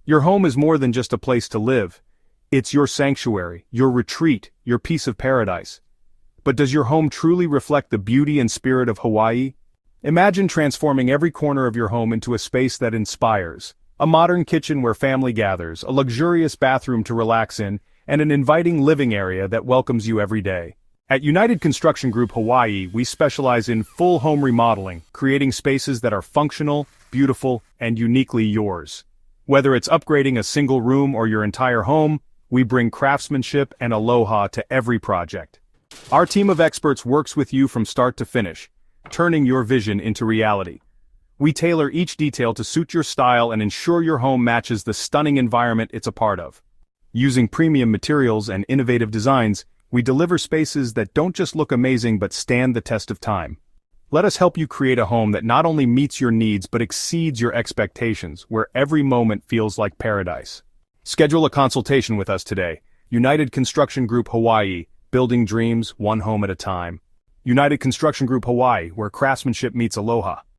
Your home is more than just a place to live. It's your sanctuary, your retreat, your piece of paradise. But does your home truly reflect the beauty and spirit of Hawaii? Imagine transforming every corner of your home into a space that inspires. A modern kitchen where family gathers, a luxurious bathroom to relax in, and an inviting living area that welcomes you every day. At United Construction Group Hawaii, we specialize in full home remodeling, creating spaces that are functional, beautiful, and uniquely yours. Whether it's upgrading a single room or your entire home, we bring craftsmanship and aloha to every project. Our team of experts works with you from start to finish, turning your vision into reality. We tailor each detail to suit your style and ensure your home matches the stunning environment it's a part of. Using premium materials and innovative designs, we deliver spaces that don't just look amazing but stand the test of time. Let us help you create a home that not only meets your needs but exceeds your expectations, where every moment feels like paradise. Schedule a consultation with us today. United Construction Group Hawaii, building dreams one home at a time. United Construction Group Hawaii, where craftsmanship meets aloha.